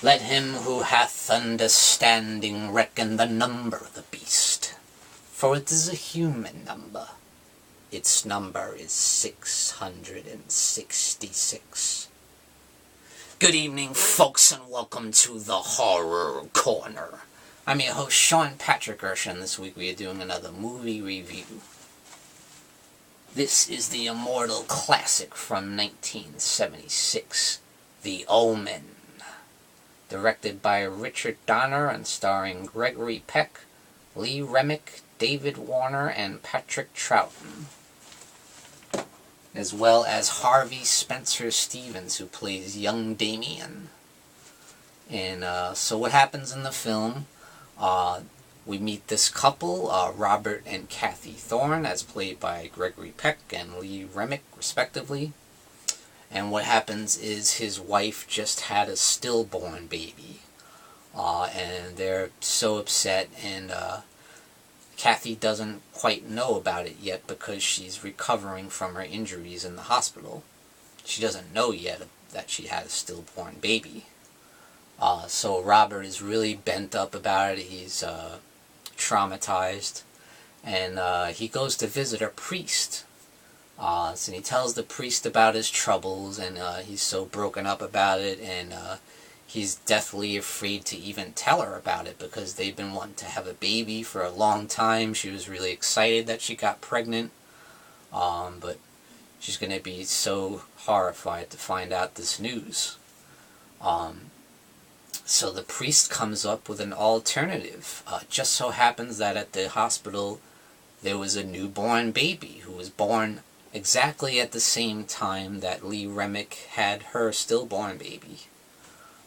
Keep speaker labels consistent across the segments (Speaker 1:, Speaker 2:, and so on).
Speaker 1: Let him who hath understanding reckon the number of the beast, for it is a human number. Its number is 666. Good evening, folks, and welcome to the Horror Corner. I'm your host, Sean Patrick Erschen. This week we are doing another movie review. This is the immortal classic from 1976, The Omen. Directed by Richard Donnor and starring Gregory Peck, Remick, David Warner, and Patrick Troughton, as well as Harvey Spencer Stevens, who plays young Damien. And so what happens in the film, we meet this couple, Robert and Kathy Thorne, as played by Gregory Peck and Remick, respectively. And what happens is his wife just had a stillborn baby, and they're so upset, and Kathy doesn't quite know about it yet because she's recovering from her injuries in the hospital. She doesn't know yet that she had a stillborn baby. So Robert is really bent up about it. He's traumatized, and he goes to visit a priest. So he tells the priest about his troubles, and he's so broken up about it, and he's deathly afraid to even tell her about it because they've been wanting to have a baby for a long time. She was really excited that she got pregnant, but she's going to be so horrified to find out this news. So the priest comes up with an alternative. Just so happens that at the hospital there was a newborn baby who was born exactly at the same time that Remick had her stillborn baby.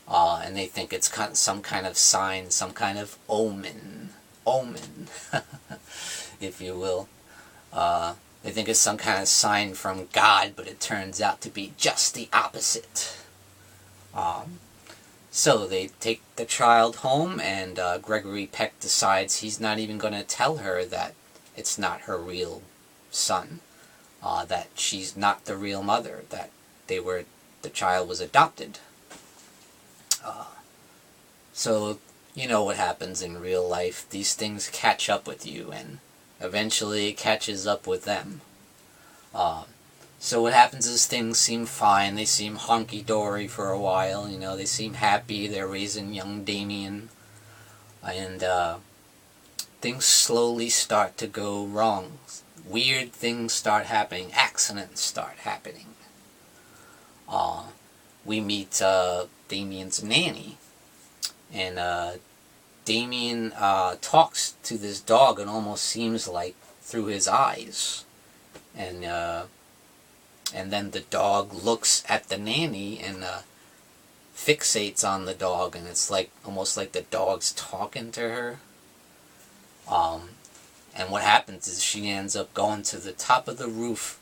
Speaker 1: And they think it's some kind of sign, some kind of omen, if you will. They think it's some kind of sign from God, but it turns out to be just the opposite. So they take the child home, and Gregory Peck decides he's not even going to tell her that it's not her real son. That she's not the real mother, that the child was adopted. So, you know what happens in real life. These things catch up with you, and eventually it catches up with them. So what happens is things seem fine. They seem honky-dory for a while. You know, they seem happy. They're raising young Damien. And things slowly start to go wrong. Weird things start happening. Accidents start happening. We meet Damien's nanny. And Damien talks to this dog, and almost seems like through his eyes. And then the dog looks at the nanny and fixates on the dog, and it's like almost like the dog's talking to her. And what happens is she ends up going to the top of the roof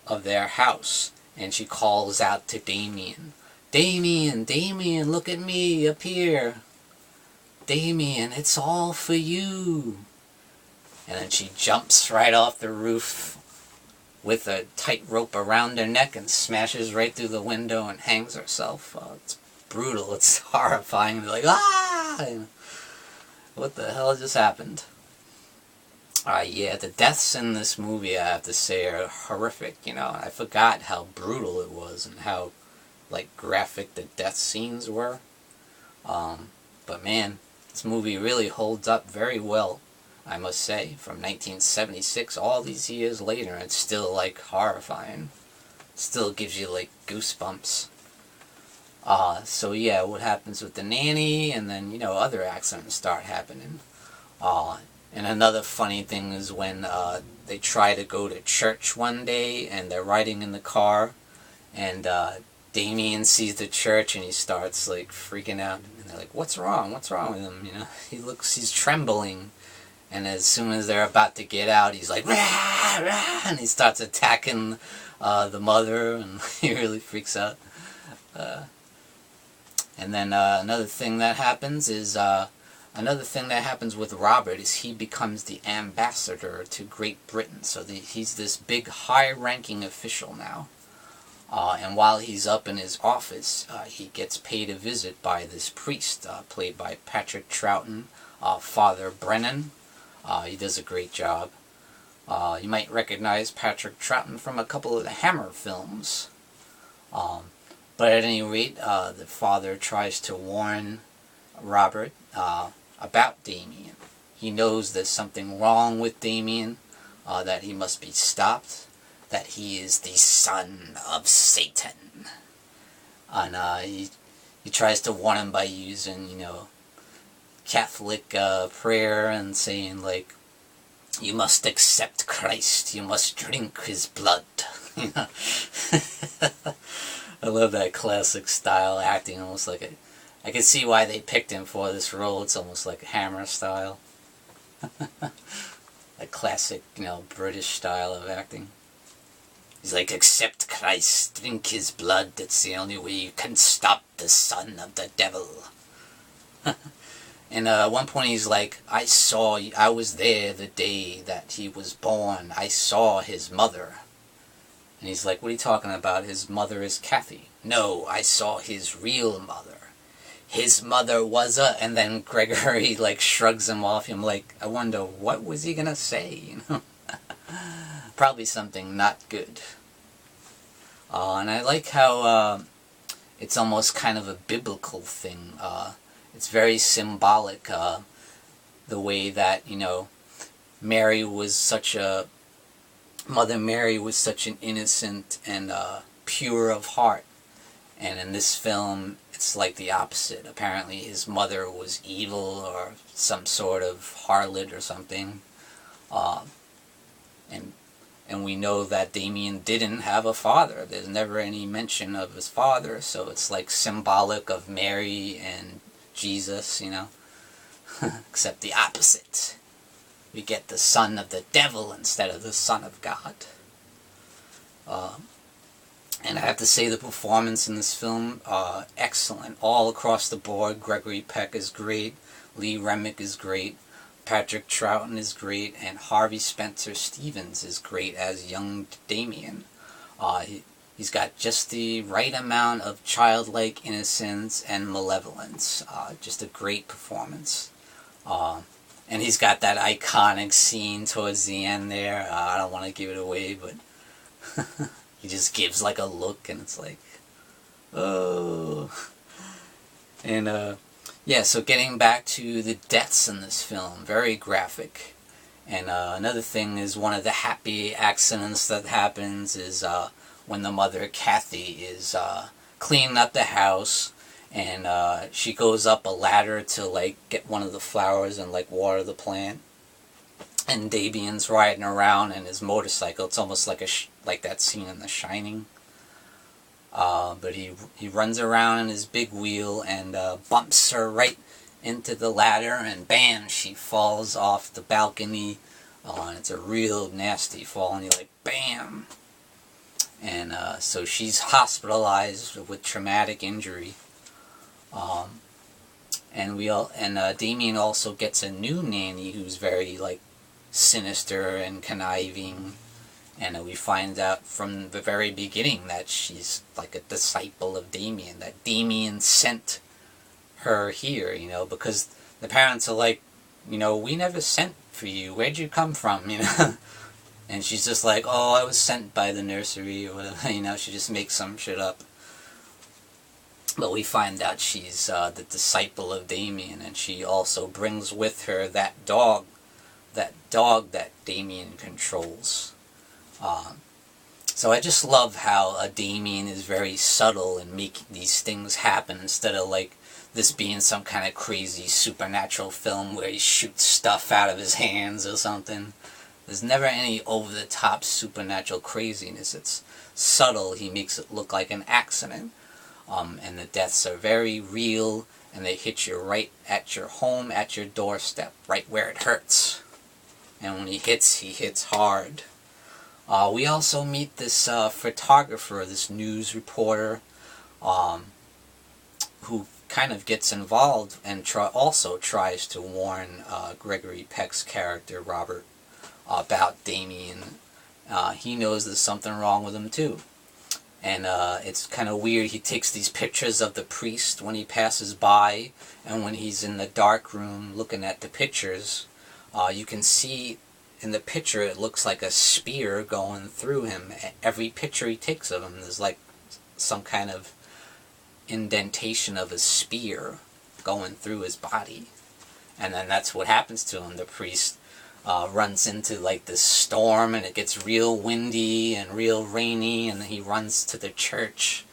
Speaker 1: of their house, and she calls out to Damien. Damien, Damien, look at me up here. Damien, it's all for you. And then she jumps right off the roof with a tight rope around her neck and smashes right through the window and hangs herself. It's brutal. It's horrifying. They're like, ah! What the hell just happened? Yeah, the deaths in this movie, I have to say, are horrific. You know, I forgot how brutal it was and how, like, graphic the death scenes were. But man, this movie really holds up very well, I must say. From 1976, all these years later, it's still, like, horrifying. It still gives you, like, goosebumps. So yeah, what happens with the nanny, and then, you know, other accidents start happening. And another funny thing is when they try to go to church one day, and they're riding in the car, and Damien sees the church, and he starts, like, freaking out. And they're like, what's wrong? What's wrong with him? You know, he's trembling. And as soon as they're about to get out, he's like, rah, rah, and he starts attacking the mother, and he really freaks out. And then another thing that happens with Robert is he becomes the ambassador to Great Britain. So he's this big, high-ranking official now. And while he's up in his office, he gets paid a visit by this priest, played by Patrick Troughton, Father Brennan. He does a great job. You might recognize Patrick Troughton from a couple of the Hammer films. But at any rate, the father tries to warn Robert about Damien. He knows there's something wrong with Damien, that he must be stopped, that he is the son of Satan. And he tries to warn him by using, Catholic prayer and saying, like, you must accept Christ, you must drink his blood. I love that classic style acting, almost like I can see why they picked him for this role. It's almost like a Hammer style. A classic, British style of acting. He's like, accept Christ, drink his blood, that's the only way you can stop the son of the devil. And at one point he's like, I was there the day that he was born. I saw his mother. And he's like, what are you talking about? His mother is Kathy. No, I saw his real mother. His mother was a... And then Gregory, shrugs him off. I'm like, I wonder, what was he going to say, Probably something not good. And I like how it's almost kind of a biblical thing. It's very symbolic, the way that, Mary was such a... Mother Mary was such an innocent and pure of heart. And in this film, it's like the opposite. Apparently his mother was evil or some sort of harlot or something. And we know that Damien didn't have a father. There's never any mention of his father, so it's like symbolic of Mary and Jesus, except the opposite. We get the son of the devil instead of the son of God. And I have to say the performance in this film, excellent. All across the board. Gregory Peck is great. Lee Remick is great. Patrick Troughton is great. And Harvey Spencer Stevens is great as young Damien. He's got just the right amount of childlike innocence and malevolence. Just a great performance. And he's got that iconic scene towards the end there. I don't want to give it away, but he just gives like a look and it's like, oh. And yeah, so getting back to the deaths in this film, very graphic. And another thing is one of the happy accidents that happens is when the mother, Kathy, is cleaning up the house. And she goes up a ladder to get one of the flowers and water the plant. And Damien's riding around in his motorcycle. It's almost like that scene in The Shining. But he runs around in his big wheel and bumps her right into the ladder, and bam, she falls off the balcony. And it's a real nasty fall, and you're like, bam. And so she's hospitalized with traumatic injury. And Damien also gets a new nanny who's very sinister and conniving, and we find out from the very beginning that she's like a disciple of Damien, that Damien sent her here, because the parents are like, we never sent for you, where'd you come from, and she's just like, oh, I was sent by the nursery or whatever, she just makes some shit up. But we find out she's the disciple of Damien, and she also brings with her that dog that Damien controls. So I just love how Damien is very subtle in making these things happen, instead of this being some kind of crazy supernatural film where he shoots stuff out of his hands or something. There's never any over-the-top supernatural craziness. It's subtle. He makes it look like an accident. And the deaths are very real, and they hit you right at your home, at your doorstep, right where it hurts. And when he hits hard. We also meet this photographer, this news reporter, who kind of gets involved and also tries to warn Gregory Peck's character, Robert, about Damien. He knows there's something wrong with him too. And it's kind of weird. He takes these pictures of the priest when he passes by, and when he's in the dark room looking at the pictures, you can see in the picture it looks like a spear going through him. Every picture he takes of him, there's like some kind of indentation of a spear going through his body. And then that's what happens to him. The priest runs into like this storm, and it gets real windy and real rainy, and then he runs to the church,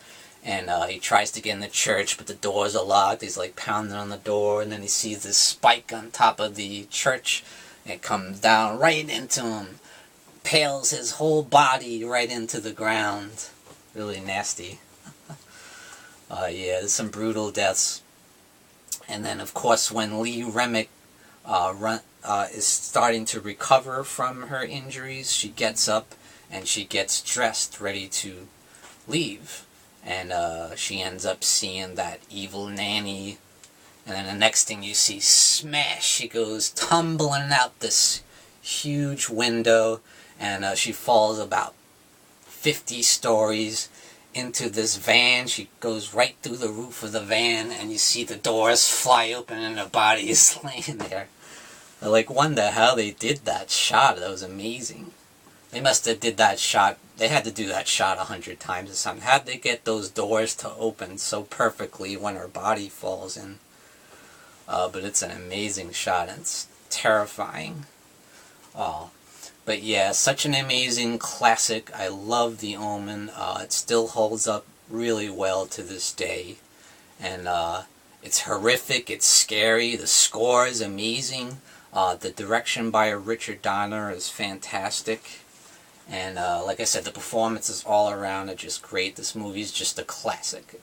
Speaker 1: and he tries to get in the church, but the doors are locked. He's like pounding on the door, and then he sees this spike on top of the church, and it comes down right into him, impales his whole body right into the ground. Really nasty. Yeah, there's some brutal deaths. And then of course when Lee Remick is starting to recover from her injuries, she gets up and she gets dressed, ready to leave. And she ends up seeing that evil nanny. And then the next thing you see, smash, she goes tumbling out this huge window, and she falls about 50 stories into this van. She goes right through the roof of the van, and you see the doors fly open and her body is laying there. I like wonder how they did that shot. That was amazing. They must have did that shot. They had to do that shot 100 times or something. How'd they get those doors to open so perfectly when her body falls in? But it's an amazing shot, and it's terrifying. But yeah, such an amazing classic. I love The Omen. It still holds up really well to this day. And it's horrific, it's scary, the score is amazing. The direction by Richard Donnor is fantastic. And like I said, the performances all around are just great. This movie is just a classic.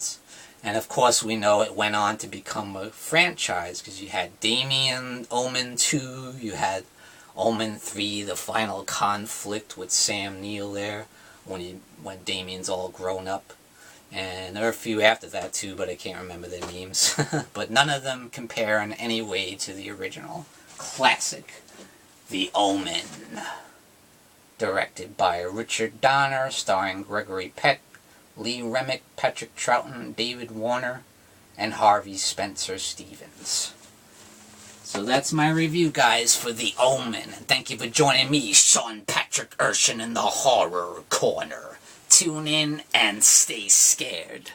Speaker 1: And of course we know it went on to become a franchise, because you had Damien, Omen 2, you had Omen 3, the final conflict with Sam Neill there, when Damien's all grown up. And there are a few after that too, but I can't remember their names. But none of them compare in any way to the original classic, The Omen. Directed by Richard Donnor, starring Gregory Peck, Lee Remick, Patrick Troughton, David Warner, and Harvey Spencer Stevens. So that's my review, guys, for The Omen. And thank you for joining me, Sean Patrick Erschen, in the Horror Corner. Tune in and stay scared.